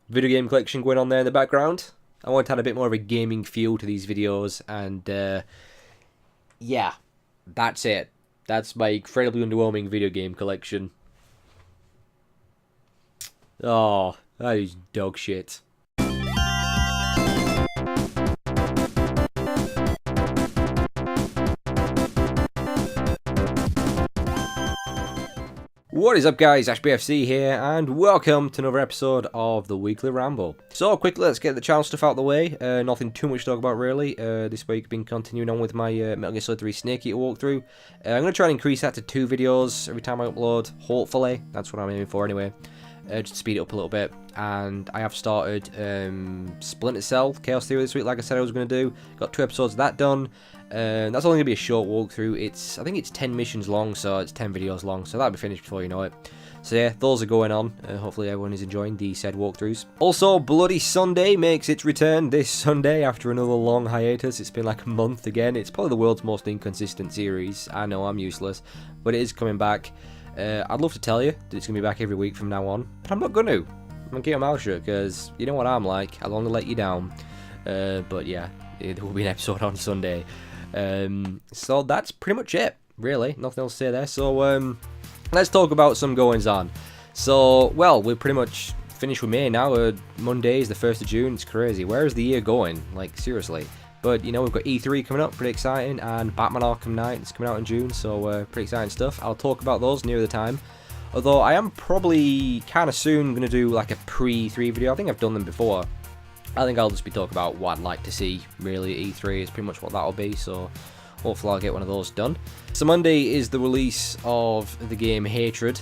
video game collection going on there in the background. I want to add a bit more of a gaming feel to these videos, and yeah, that's it. That's my incredibly underwhelming video game collection. Oh, that is dog shit. What is up, guys? AshBFC here, and welcome to another episode of the Weekly Ramble. So, quickly, let's get the channel stuff out of the way. Nothing too much to talk about, really. This week, I've been continuing on with my Metal Gear Solid 3 Snake Eater walkthrough. I'm going to try and increase that to 2 videos every time I upload, hopefully. That's what I'm aiming for, anyway. Just to speed it up a little bit. And I have started Splinter Cell Chaos Theory this week, like I said I was going to do. Got 2 episodes of that done. That's only going to be a short walkthrough. I think it's 10 missions long, so it's 10 videos long, so that'll be finished before you know it. So yeah, those are going on. Hopefully everyone is enjoying the said walkthroughs. Also, Bloody Sunday makes its return this Sunday after another long hiatus. It's been like a month again. It's probably the world's most inconsistent series. I know, I'm useless, but it is coming back. I'd love to tell you that it's going to be back every week from now on, but I'm not going to. I'm going to keep my mouth shut, because you know what I'm like. I'll only let you down. But yeah, there will be an episode on Sunday. So that's pretty much it, really. Nothing else to say there. So let's talk about some goings on. So, well, we're pretty much finished with May now. Monday is the 1st of June. It's crazy. Where is the year going? Like, seriously. But, you know, we've got E3 coming up, pretty exciting, and Batman Arkham Knight is coming out in June, so pretty exciting stuff. I'll talk about those near the time. Although I am probably kind of soon going to do like a pre-3 video. I think I've done them before. I think I'll just be talking about what I'd like to see, really. E3 is pretty much what that'll be, so hopefully I'll get one of those done. So Monday is the release of the game Hatred.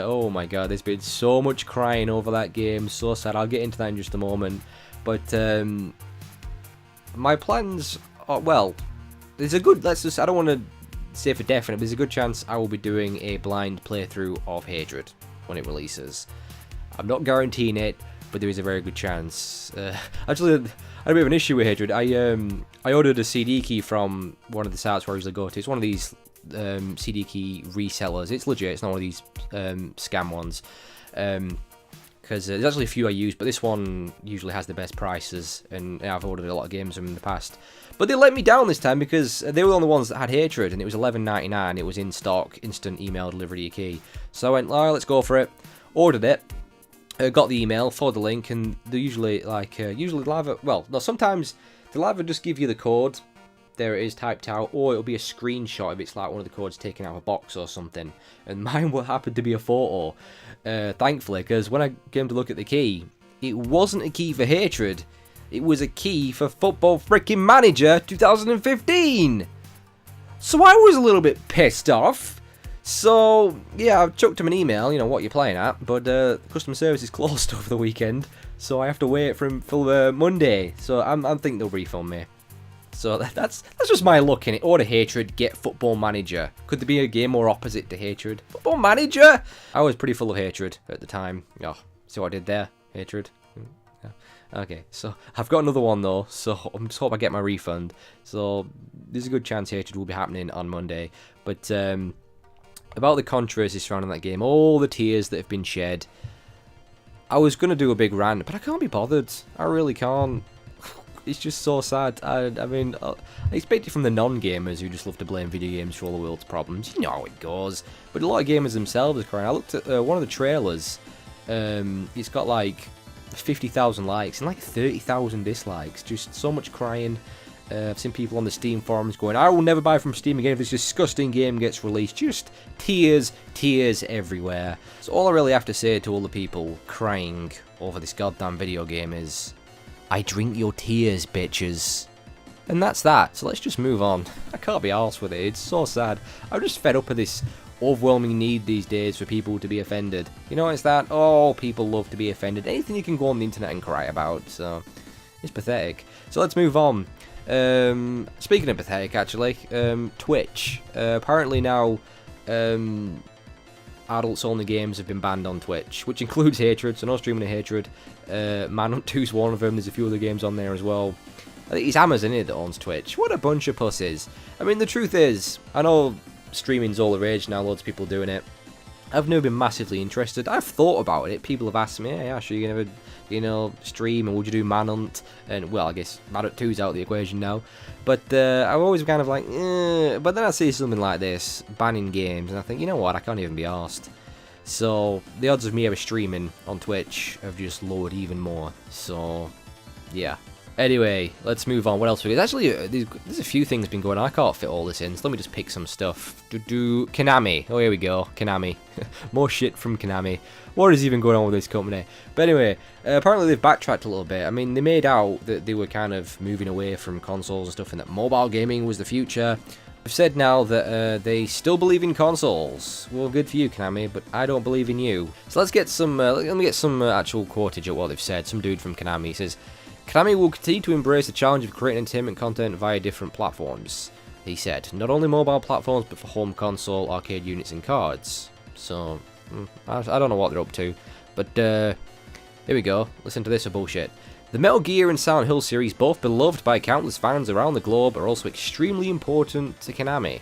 Oh my god, there's been so much crying over that game, so sad. I'll get into that in just a moment. But my plans are, well, there's a good, I don't want to say for definite, but there's a good chance I will be doing a blind playthrough of Hatred when it releases. I'm not guaranteeing it, but there is a very good chance. Actually, I had a bit of an issue with Hatred. I ordered a CD key from one of the sites where I usually go to. It's one of these CD key resellers. It's legit, it's not one of these scam ones. Because there's actually a few I use, but this one usually has the best prices, and I've ordered a lot of games from them in the past. But they let me down this time because they were the only ones that had Hatred, and it was $11.99. It was in stock, instant email delivery your key. So I went, alright, let's go for it. Ordered it, got the email, followed the link, and they usually they'll either, well, no, sometimes they'll either just give you the code. There it is typed out, or it'll be a screenshot if it's like one of the codes taken out of a box or something. And mine what happened to be a photo, thankfully, because when I came to look at the key, it wasn't a key for Hatred, it was a key for Football Freaking Manager 2015. So I was a little bit pissed off. So yeah, I've chucked him an email, you know what you're playing at, but customer service is closed over the weekend, so I have to wait for Monday. So I'm thinking they'll refund me. So that's just my look in it. Order Hatred, get Football Manager. Could there be a game more opposite to Hatred? Football Manager? I was pretty full of Hatred at the time. Oh, see what I did there? Hatred. Yeah. Okay, so I've got another one though, so I'm just hope I get my refund. So there's a good chance Hatred will be happening on Monday. But about the controversy surrounding that game, all the tears that have been shed. I was going to do a big rant, but I can't be bothered. I really can't. It's just so sad. I mean, I expect it from the non-gamers who just love to blame video games for all the world's problems. You know how it goes. But a lot of gamers themselves are crying. I looked at one of the trailers. It's got like 50,000 likes and like 30,000 dislikes. Just so much crying. I've seen people on the Steam forums going, I will never buy from Steam again if this disgusting game gets released. Just tears, tears everywhere. So all I really have to say to all the people crying over this goddamn video game is, I drink your tears, bitches. And that's that, so let's just move on. I can't be arsed with it, it's so sad. I'm just fed up with this overwhelming need these days for people to be offended. You know, it's that, oh, people love to be offended. Anything you can go on the internet and cry about, so it's pathetic. So let's move on. Speaking of pathetic, actually, Twitch. Apparently now, adults-only games have been banned on Twitch, which includes Hatred, so no streaming of Hatred. Manhunt 2's one of them. There's a few other games on there as well. I think it's Amazon, isn't it, that owns Twitch. What a bunch of pussies. I mean, the truth is, I know streaming's all the rage now, loads of people doing it. I've never been massively interested. I've thought about it. People have asked me, hey, Ash, are you going to, you know, stream, and would you do Manhunt? And, well, I guess Manhunt 2's out of the equation now. But I've always kind of like, but then I see something like this, banning games, and I think, you know what, I can't even be arsed. So, the odds of me ever streaming on Twitch have just lowered even more. So, yeah. Anyway, let's move on. What else we got? Actually, there's a few things been going on. I can't fit all this in, so let me just pick some stuff. Konami. Oh, here we go. Konami. More shit from Konami. What is even going on with this company? But anyway, apparently they've backtracked a little bit. I mean, they made out that they were kind of moving away from consoles and stuff, and that mobile gaming was the future. They've said now that they still believe in consoles. Well, good for you, Konami, but I don't believe in you. So let's get some. Let me get some actual quotage of what they've said. Some dude from Konami says, Konami will continue to embrace the challenge of creating entertainment content via different platforms, he said. Not only mobile platforms, but for home console, arcade units, and cards. So, I don't know what they're up to. But, here we go. Listen to this for bullshit. The Metal Gear and Silent Hill series, both beloved by countless fans around the globe, are also extremely important to Konami.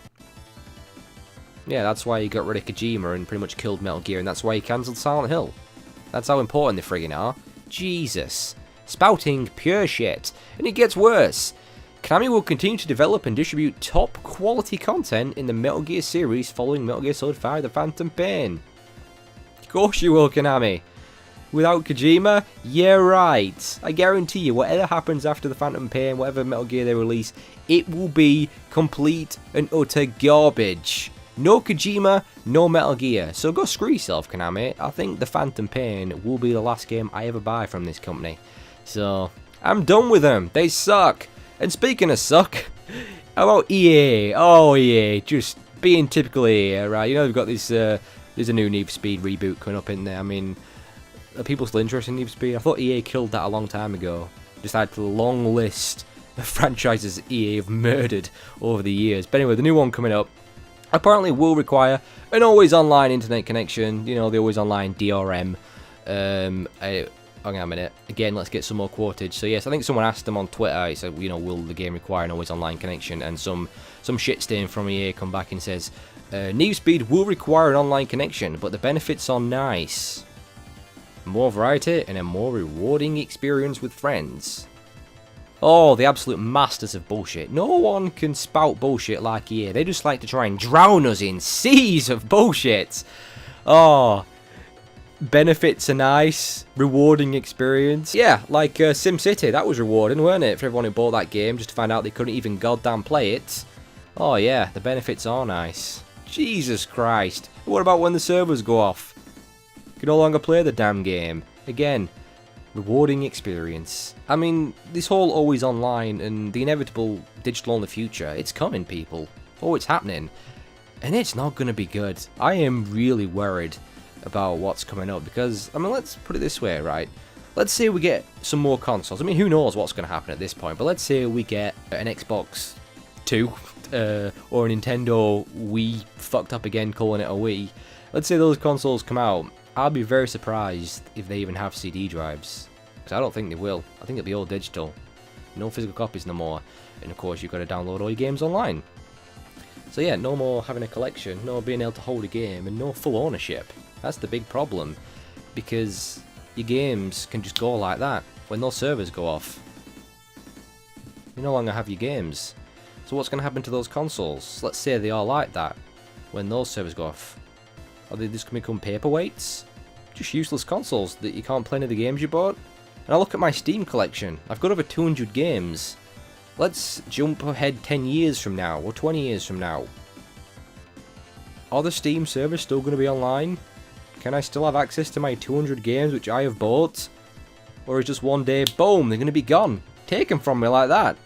Yeah, that's why he got rid of Kojima and pretty much killed Metal Gear, and that's why he cancelled Silent Hill. That's how important they friggin' are. Jesus. Spouting pure shit. And it gets worse. Konami will continue to develop and distribute top quality content in the Metal Gear series following Metal Gear Solid 5 The Phantom Pain. Of course you will, Konami. Without Kojima? Yeah, right. I guarantee you, whatever happens after the Phantom Pain, whatever Metal Gear they release, it will be complete and utter garbage. No Kojima, no Metal Gear. So go screw yourself, Konami. I think the Phantom Pain will be the last game I ever buy from this company. So, I'm done with them. They suck. And speaking of suck, how about EA? Oh, EA. Just being typical EA, right? You know, they've got this, there's a new Need for Speed reboot coming up in there. I mean, are people still interested in Need for Speed? I thought EA killed that a long time ago. Just add to the long list of franchises EA have murdered over the years. But anyway, the new one coming up apparently will require an always online internet connection. You know, the always online DRM. Hang on a minute. Again, let's get some more quotage. So yes, I think someone asked them on Twitter. He said, you know, will the game require an always online connection? And some shit stain from EA come back and says, Need for Speed will require an online connection, but the benefits are nice. More variety and a more rewarding experience with friends. Oh, the absolute masters of bullshit. No one can spout bullshit like EA. They just like to try and drown us in seas of bullshit. Oh. Benefits are nice, rewarding experience. Yeah, like SimCity, that was rewarding, weren't it? For everyone who bought that game, just to find out they couldn't even goddamn play it. Oh yeah, the benefits are nice. Jesus Christ. What about when the servers go off? You can no longer play the damn game. Again, rewarding experience. I mean, this whole always online and the inevitable digital in the future, it's coming, people. Oh, it's happening. And it's not going to be good. I am really worried about what's coming up, because, I mean, let's put it this way, right? Let's say we get some more consoles. I mean, who knows what's going to happen at this point, but let's say we get an Xbox 2 or a Nintendo Wii, fucked up again calling it a Wii. Let's say those consoles come out. I'll be very surprised if they even have CD drives, because I don't think they will. I think it'll be all digital. No physical copies no more. And of course, you've got to download all your games online. So yeah, no more having a collection, no being able to hold a game, and no full ownership. That's the big problem, because your games can just go like that when those servers go off. You no longer have your games. So what's going to happen to those consoles? Let's say they are like that when those servers go off. Are they just going to become paperweights? Just useless consoles that you can't play any of the games you bought? And I look at my Steam collection. I've got over 200 games. Let's jump ahead 10 years from now, or 20 years from now. Are the Steam servers still going to be online? Can I still have access to my 200 games which I have bought? Or is just one day, boom, they're going to be gone? Taken from me like that?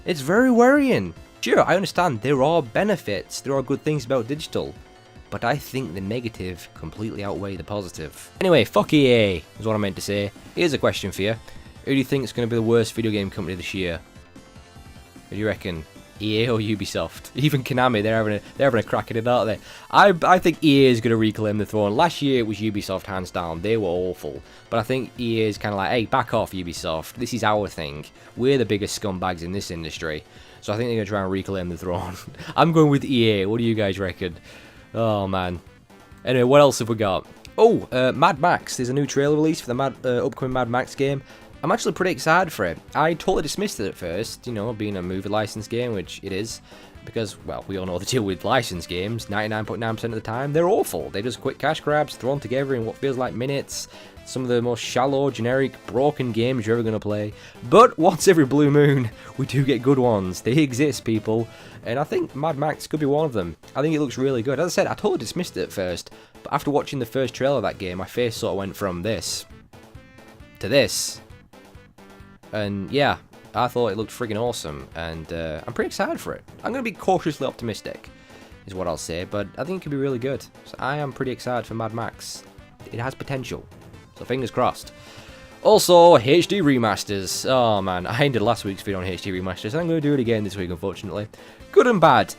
It's very worrying. Sure, I understand there are benefits, there are good things about digital, but I think the negative completely outweigh the positive. Anyway, fuck EA, is what I meant to say. Here's a question for you. Who do you think is going to be the worst video game company this year? Who do you reckon? EA or Ubisoft? Even Konami, they're having a crack at it, aren't they? I think EA is going to reclaim the throne. Last year it was Ubisoft, hands down. They were awful. But I think EA is kind of like, hey, back off, Ubisoft. This is our thing. We're the biggest scumbags in this industry. So I think they're going to try and reclaim the throne. I'm going with EA. What do you guys reckon? Oh, man. Anyway, what else have we got? Oh, Mad Max. There's a new trailer release for the upcoming Mad Max game. I'm actually pretty excited for it. I totally dismissed it at first, you know, being a movie license game, which it is. Because, well, we all know the deal with licensed games. 99.9% of the time, they're awful. They're just quick cash grabs thrown together in what feels like minutes. Some of the most shallow, generic, broken games you're ever going to play. But once every blue moon, we do get good ones. They exist, people. And I think Mad Max could be one of them. I think it looks really good. As I said, I totally dismissed it at first. But after watching the first trailer of that game, my face sort of went from this to this. And yeah, I thought it looked friggin' awesome. And I'm pretty excited for it. I'm going to be cautiously optimistic, is what I'll say. But I think it could be really good. So I am pretty excited for Mad Max. It has potential. So fingers crossed. Also, HD remasters. Oh man, I ended last week's video on HD remasters. I'm going to do it again this week, unfortunately. Good and bad.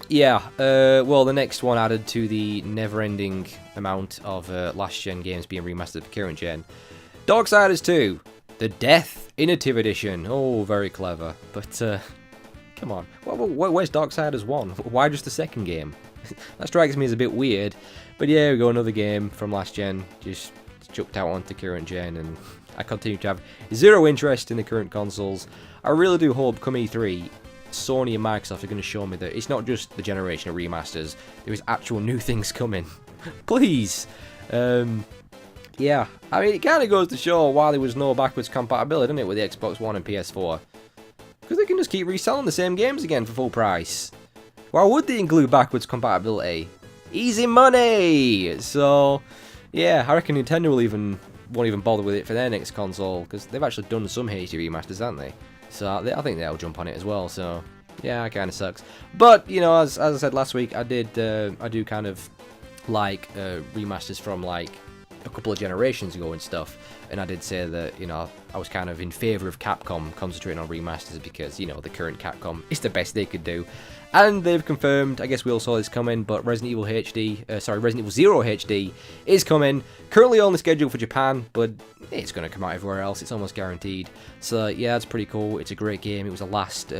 Yeah, well, the next one added to the never-ending amount of last-gen games being remastered for current gen. Darksiders 2, the Death Innovative Edition. Oh, very clever. But, come on. Where's Darksiders 1? Why just the second game? That strikes me as a bit weird. But yeah, we go another game from last gen, just chucked out onto current gen, and I continue to have zero interest in the current consoles. I really do hope come E3, Sony and Microsoft are going to show me that it's not just the generation of remasters, there is actual new things coming. Please! Yeah, I mean, it kind of goes to show why there was no backwards compatibility, doesn't it, with the Xbox One and PS4? Because they can just keep reselling the same games again for full price. Why would they include backwards compatibility? Easy money! So, yeah, I reckon Nintendo won't even bother with it for their next console, because they've actually done some HD remasters, haven't they? So I think they'll jump on it as well. So yeah, it kind of sucks. But you know, as I said last week, I do kind of like remasters from like a couple of generations ago and stuff. And I did say that, you know, I was kind of in favour of Capcom concentrating on remasters because, you know, the current Capcom is the best they could do. And they've confirmed, I guess we all saw this coming, but Resident Evil Zero HD is coming. Currently only scheduled for Japan, but it's going to come out everywhere else. It's almost guaranteed. So yeah, it's pretty cool. It's a great game. It was the last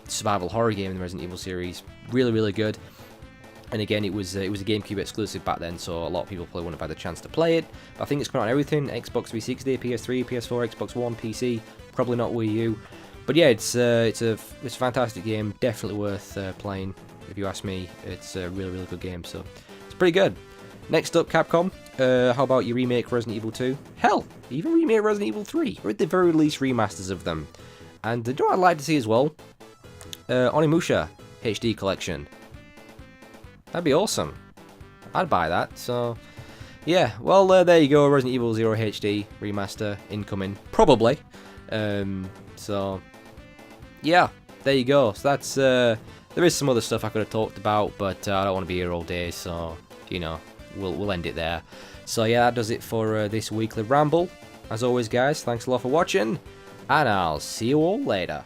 survival horror game in the Resident Evil series. Really, really good. And again, it was a GameCube exclusive back then, so a lot of people probably wouldn't have had the chance to play it. But I think it's coming out on everything: Xbox 360, PS3, PS4, Xbox One, PC. Probably not Wii U. But yeah, it's a fantastic game. Definitely worth playing, if you ask me. It's a really, really good game. So it's pretty good. Next up, Capcom. How about you remake Resident Evil 2? Hell, even remake Resident Evil 3, or at the very least remasters of them. And you know what I'd like to see as well? Onimusha HD collection. That'd be awesome. I'd buy that. So, yeah. Well, there you go. Resident Evil 0 HD remaster incoming. Probably. So, yeah. There you go. So that's... there is some other stuff I could have talked about, but I don't want to be here all day. So, you know, we'll end it there. So, yeah, that does it for this weekly ramble. As always, guys, thanks a lot for watching. And I'll see you all later.